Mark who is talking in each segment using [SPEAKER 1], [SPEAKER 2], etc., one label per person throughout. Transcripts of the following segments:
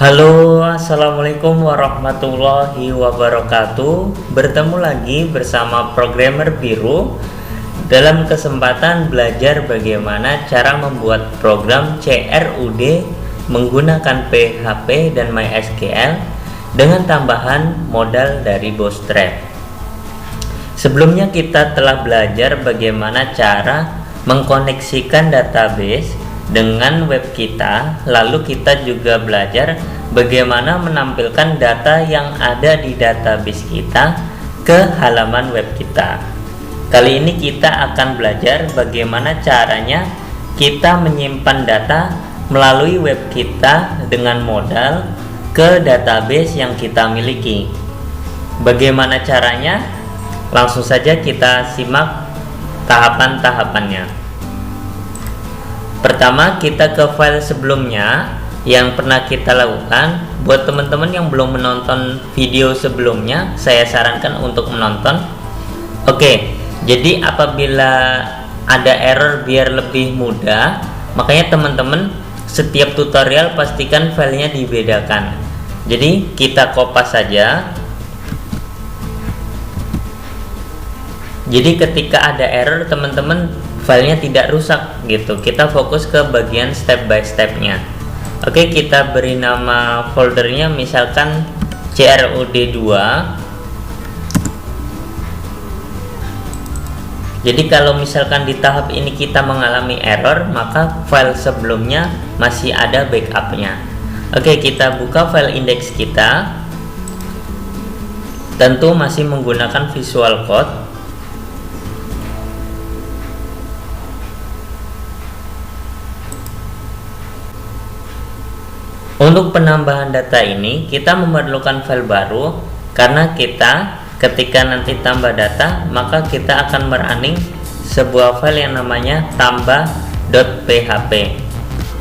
[SPEAKER 1] Halo, assalamualaikum warahmatullahi wabarakatuh. Bertemu lagi bersama programmer biru dalam kesempatan belajar bagaimana cara membuat program CRUD menggunakan PHP dan MySQL dengan tambahan modal dari Bootstrap. Sebelumnya kita telah belajar bagaimana cara mengkoneksikan database dengan web kita, lalu kita juga belajar bagaimana menampilkan data yang ada di database kita ke halaman web kita. Kali ini kita akan belajar bagaimana caranya kita menyimpan data melalui web kita dengan modal ke database yang kita miliki. Bagaimana caranya? Langsung saja kita simak tahapan-tahapannya. Pertama, kita ke file sebelumnya yang pernah kita lakukan. Buat teman-teman yang belum menonton video sebelumnya, saya sarankan untuk menonton. Oke, jadi apabila ada error biar lebih mudah, makanya teman-teman setiap tutorial pastikan filenya dibedakan. Jadi kita kopas saja. Jadi ketika ada error, teman-teman filenya tidak rusak gitu. Kita fokus ke bagian step by stepnya. Oke, kita beri nama foldernya misalkan CRUD2. Jadi kalau misalkan di tahap ini kita mengalami error, maka file sebelumnya masih ada backupnya. Oke, kita buka file index kita. Tentu masih menggunakan Visual Code. Untuk penambahan data ini kita memerlukan file baru, karena kita ketika nanti tambah data maka kita akan merunning sebuah file yang namanya tambah.php.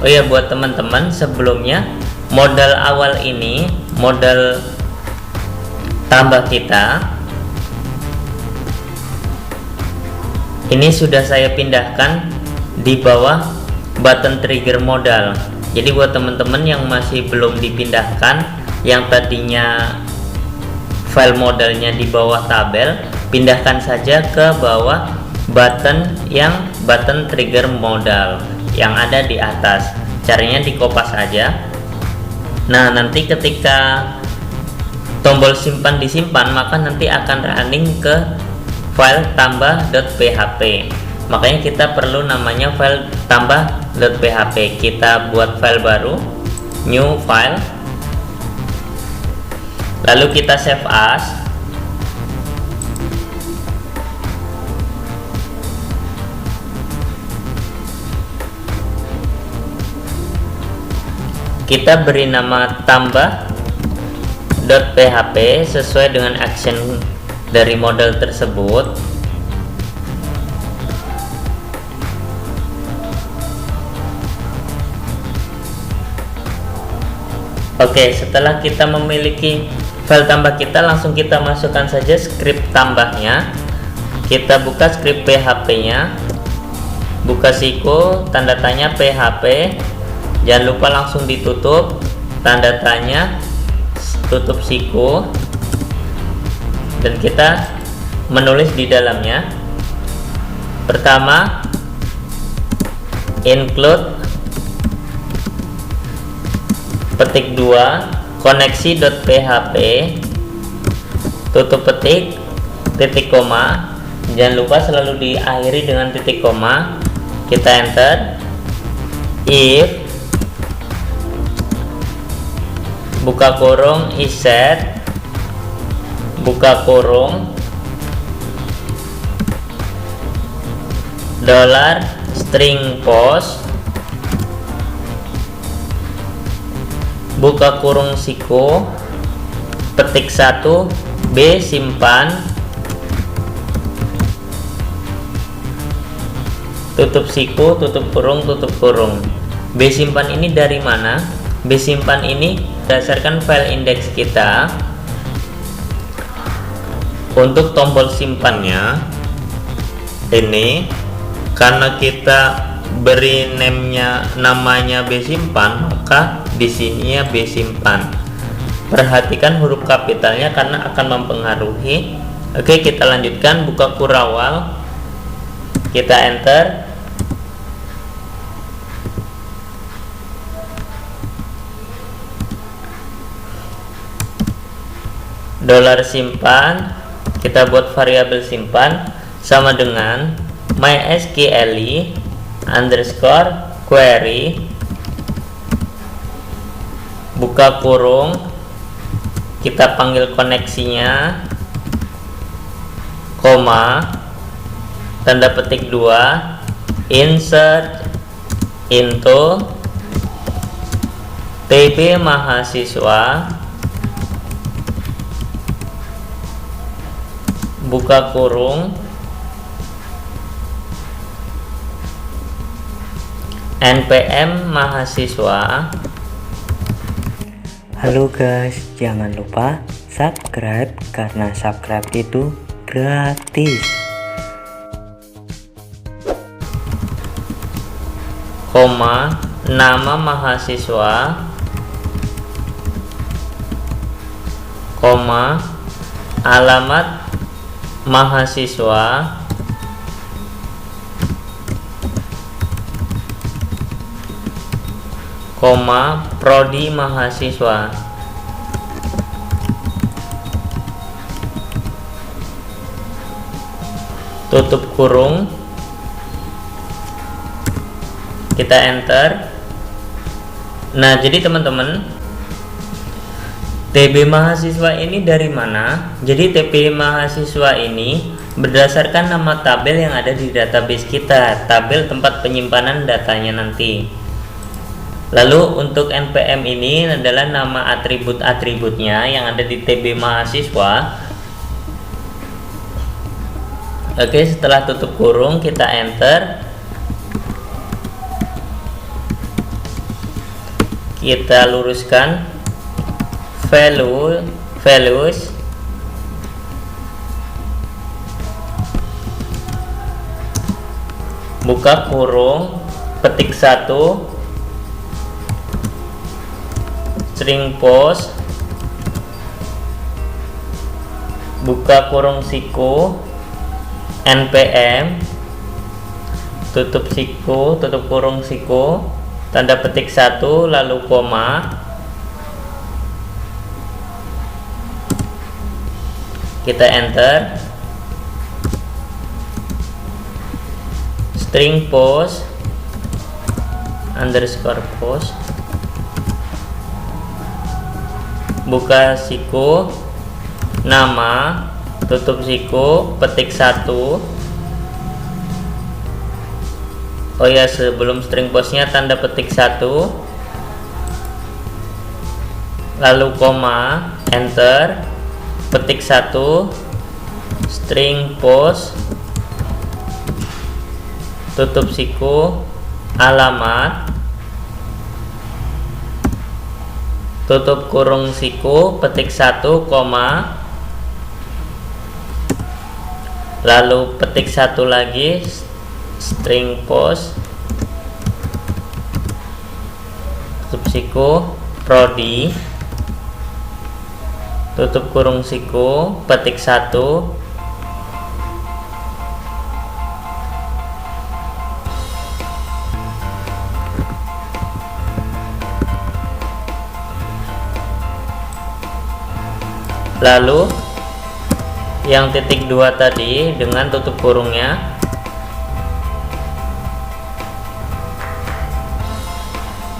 [SPEAKER 1] Oh ya, buat teman-teman, sebelumnya modal awal ini, modal tambah kita ini sudah saya pindahkan di bawah button trigger modal. Jadi buat teman-teman yang masih belum dipindahkan, yang tadinya file modalnya di bawah tabel, pindahkan saja ke bawah button trigger modal yang ada di atas. Caranya dikopas aja. Nah, nanti ketika tombol simpan disimpan, maka nanti akan running ke file tambah.php. Makanya kita perlu namanya file tambah.php. Kita buat file baru, new file, lalu kita save as. Kita beri nama tambah.php sesuai dengan action dari model tersebut. Oke, setelah kita memiliki file tambah kita, langsung kita masukkan saja script tambahnya. Kita buka script PHP-nya, buka siku, tanda tanya PHP, jangan lupa langsung ditutup, tanda tanya, tutup siku, dan kita menulis di dalamnya. Pertama, include, petik 2 koneksi.php, tutup petik, titik koma, jangan lupa selalu diakhiri dengan titik koma. Kita enter. If, buka kurung, isset, buka kurung, $string post, buka kurung siku, petik 1, B simpan, tutup siku, tutup kurung, tutup kurung. B simpan ini dari mana? B simpan ini berdasarkan file index kita. Untuk tombol simpannya ini, karena kita beri namanya B simpan, maka di sini ya B simpan. Perhatikan huruf kapitalnya karena akan mempengaruhi. Oke, kita lanjutkan. Buka kurawal, kita enter. Dolar simpan, kita buat variabel simpan sama dengan mysqli underscore query, buka kurung, kita panggil koneksinya, koma, tanda petik 2, insert into TB mahasiswa, buka kurung, NPM mahasiswa.
[SPEAKER 2] Halo guys, jangan lupa subscribe karena subscribe itu gratis.
[SPEAKER 1] Koma, nama mahasiswa, koma, alamat mahasiswa, koma, prodi mahasiswa. Tutup kurung, kita enter. Nah, jadi teman-teman, TB mahasiswa ini dari mana? Jadi TB mahasiswa ini berdasarkan nama tabel yang ada di database kita, tabel tempat penyimpanan datanya nanti. Lalu untuk NPM ini adalah nama atribut-atributnya yang ada di TB mahasiswa. Oke, setelah tutup kurung kita enter. Kita luruskan values, buka kurung, petik 1, string post, buka kurung siku, npm, tutup siku, tutup kurung siku, tanda petik 1, lalu koma, kita enter. String post underscore post, buka siku, nama, tutup siku, petik 1. Oh ya, sebelum string postnya tanda petik 1, lalu koma, enter, petik 1, string post, tutup siku, alamat, tutup kurung siku, petik 1, koma, lalu petik 1 lagi, string post, tutup siku, prodi, tutup kurung siku, petik 1, lalu yang titik 2 tadi dengan tutup kurungnya,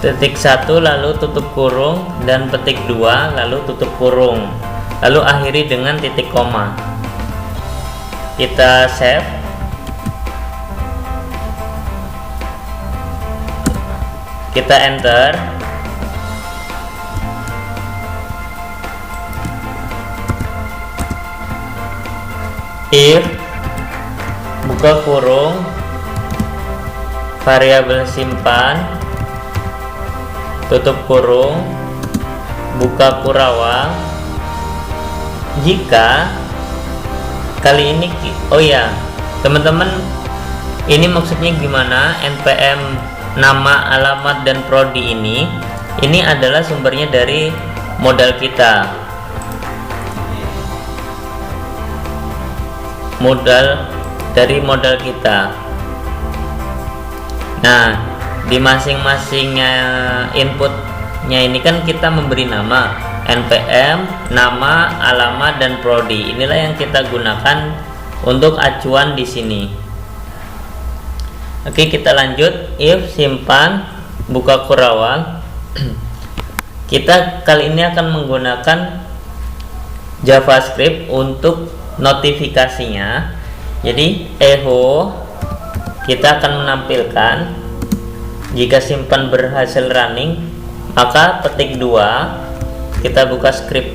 [SPEAKER 1] titik 1 lalu tutup kurung dan petik 2 lalu tutup kurung, lalu akhiri dengan titik koma. Kita save, kita enter. If, buka kurung, variabel simpan, tutup kurung, buka kurawal, jika kali ini, oh ya teman-teman, ini maksudnya gimana? NPM nama, alamat, dan prodi ini Ini adalah sumbernya dari modal kita. Modal kita. Nah, di masing-masingnya inputnya ini kan kita memberi nama NPM, nama, alamat, dan prodi. Inilah yang kita gunakan untuk acuan di sini. Oke, kita lanjut. If simpan buka kurawal. Kita kali ini akan menggunakan JavaScript untuk notifikasinya. Jadi echo kita akan menampilkan jika simpan berhasil running, maka petik 2. Kita buka script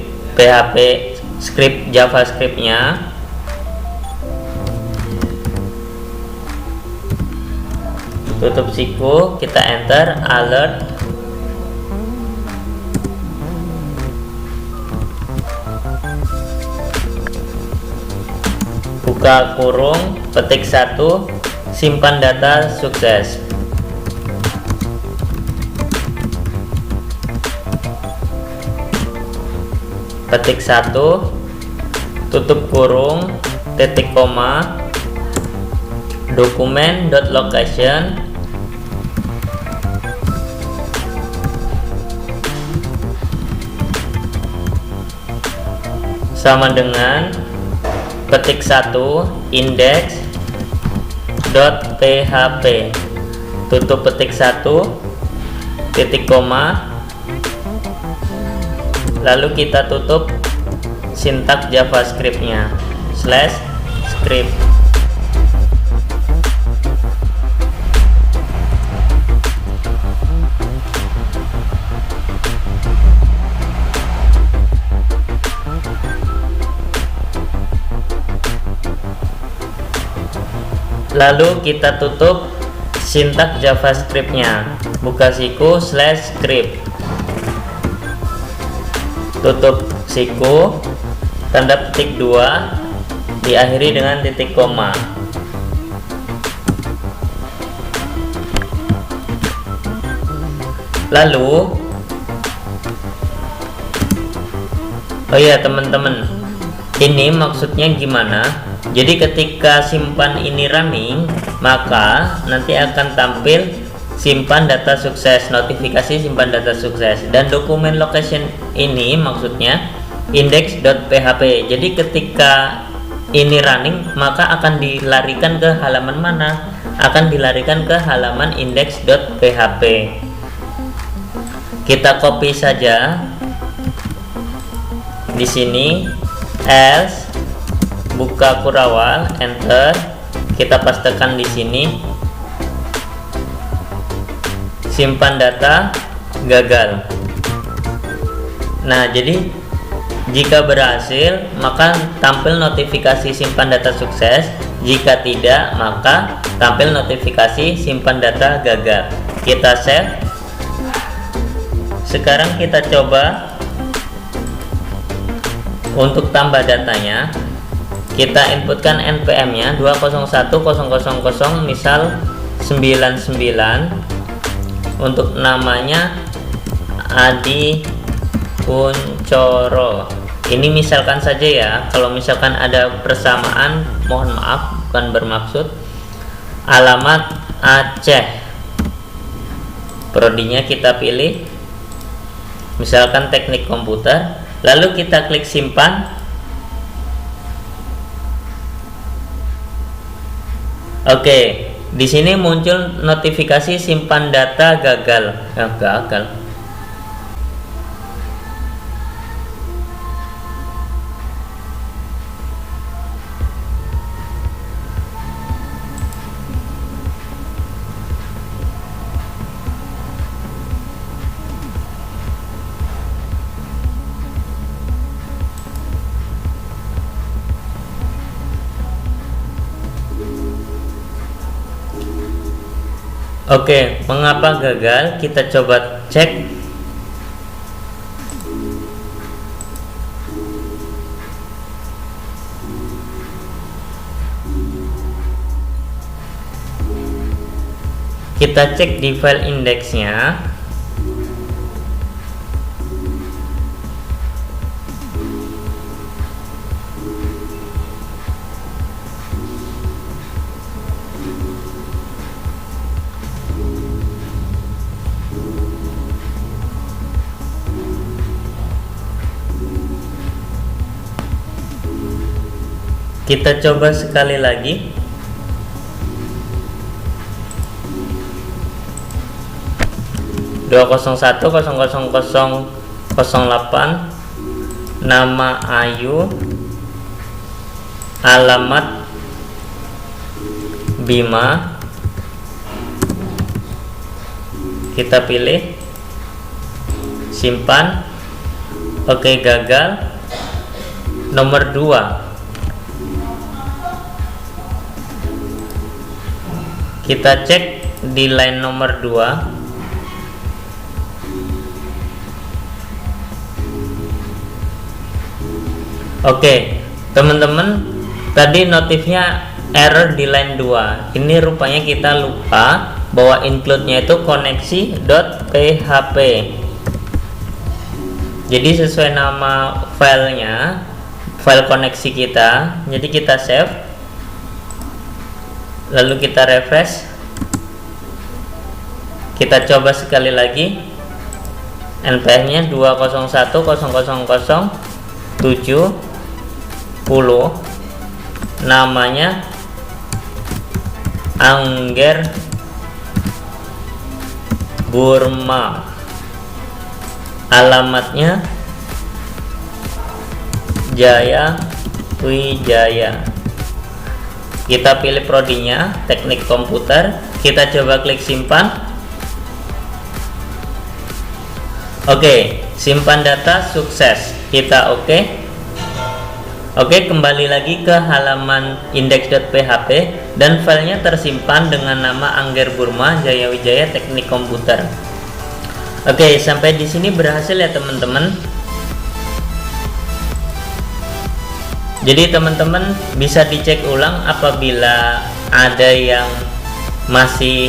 [SPEAKER 1] JavaScript-nya. Tutup siku, kita enter alert. Buka kurung, petik 1, simpan data sukses. Petik 1, tutup kurung, titik koma, dokumen.location, sama dengan petik 1 index.php, tutup petik 1, titik koma, lalu kita tutup sintaks JavaScript-nya /script. Lalu kita tutup sintaks JavaScript-nya, buka siku /script, tutup siku, tanda petik 2, diakhiri dengan titik koma. Lalu oh iya teman-teman, ini maksudnya gimana? Jadi ketika simpan ini running, maka nanti akan tampil simpan data sukses, notifikasi simpan data sukses, dan dokumen location ini maksudnya index.php. Jadi ketika ini running, maka akan dilarikan ke halaman mana? Akan dilarikan ke halaman index.php. Kita copy saja di sini, else, buka kurawal, enter, kita pastekan di sini, simpan data gagal. Nah, jadi jika berhasil maka tampil notifikasi simpan data sukses, jika tidak maka tampil notifikasi simpan data gagal. Kita save. Sekarang kita coba untuk tambah datanya. Kita inputkan NPM nya 201.000 misal 99, untuk namanya Adi Kuncoro. Ini misalkan saja ya, kalau misalkan ada persamaan mohon maaf, bukan bermaksud. Alamat Aceh, prodinya kita pilih misalkan teknik komputer, lalu kita klik simpan. Oke, di sini muncul notifikasi simpan data gagal. Gagal. Oke, mengapa gagal? Kita coba cek. Kita cek di file indeksnya. Kita coba sekali lagi. Dua 201000008, nama Ayu, alamat Bima. Kita pilih, simpan. Oke, gagal. Nomor 2, kita cek di line nomor 2. Oke, teman-teman, tadi notifnya error di line 2. Ini rupanya kita lupa bahwa include-nya itu koneksi.php. Jadi sesuai nama filenya, file koneksi kita. Jadi kita save, lalu kita refresh. Kita coba sekali lagi. NPH-nya 201000710, namanya Angger Burma, alamatnya Jaya Wijaya. Kita pilih prodinya, teknik komputer. Kita coba klik simpan. Oke, simpan data sukses. Kita oke. Oke, kembali lagi ke halaman index.php dan filenya tersimpan dengan nama Angger Burma Jaya Wijaya Teknik Komputer. Oke, sampai di sini berhasil ya teman-teman. Jadi teman-teman bisa dicek ulang apabila ada yang masih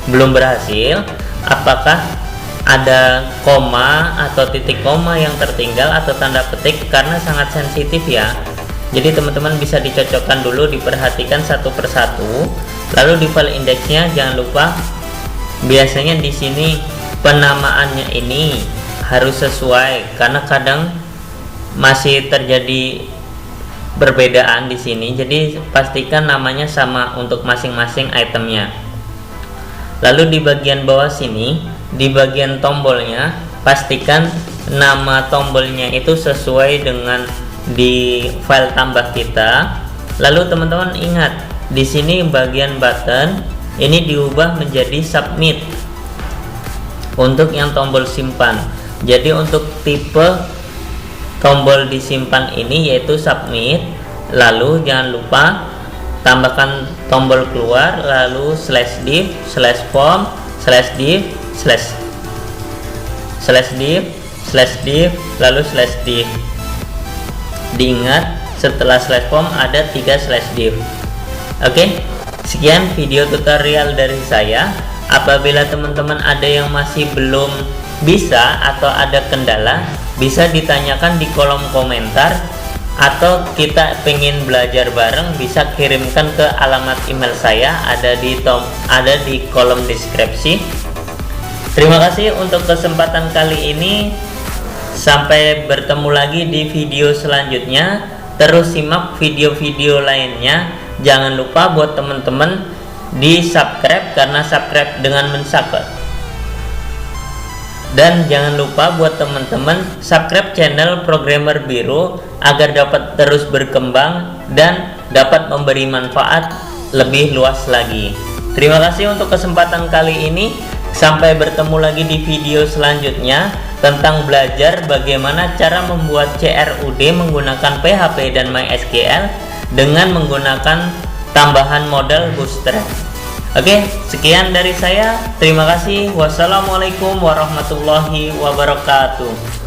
[SPEAKER 1] belum berhasil, apakah ada koma atau titik koma yang tertinggal atau tanda petik, karena sangat sensitif ya. Jadi teman-teman bisa dicocokkan dulu, diperhatikan satu persatu. Lalu di file indeksnya jangan lupa, biasanya di sini penamaannya ini harus sesuai karena kadang masih terjadi perbedaan di sini. Jadi pastikan namanya sama untuk masing-masing itemnya. Lalu di bagian bawah sini, di bagian tombolnya, pastikan nama tombolnya itu sesuai dengan di file tambah kita. Lalu teman-teman ingat, di sini bagian button ini diubah menjadi submit untuk yang tombol simpan. Jadi untuk tipe tombol disimpan ini yaitu submit. Lalu jangan lupa tambahkan tombol keluar, lalu /div /form /div /div lalu /div. Diingat, setelah /form ada 3 /div. Oke, sekian video tutorial dari saya. Apabila teman-teman ada yang masih belum bisa atau ada kendala, bisa ditanyakan di kolom komentar, atau kita pengen belajar bareng bisa kirimkan ke alamat email saya, ada di kolom deskripsi. Terima kasih untuk kesempatan kali ini. Sampai bertemu lagi di video selanjutnya. Terus simak video-video lainnya. Jangan lupa buat teman-teman di subscribe, karena subscribe dengan mensubscribe. Dan jangan lupa buat teman-teman subscribe channel Programmer Biru agar dapat terus berkembang dan dapat memberi manfaat lebih luas lagi. Terima kasih untuk kesempatan kali ini. Sampai bertemu lagi di video selanjutnya tentang belajar bagaimana cara membuat CRUD menggunakan PHP dan MySQL dengan menggunakan tambahan modal Bootstrap. Oke, sekian dari saya. Terima kasih. Wassalamualaikum warahmatullahi wabarakatuh.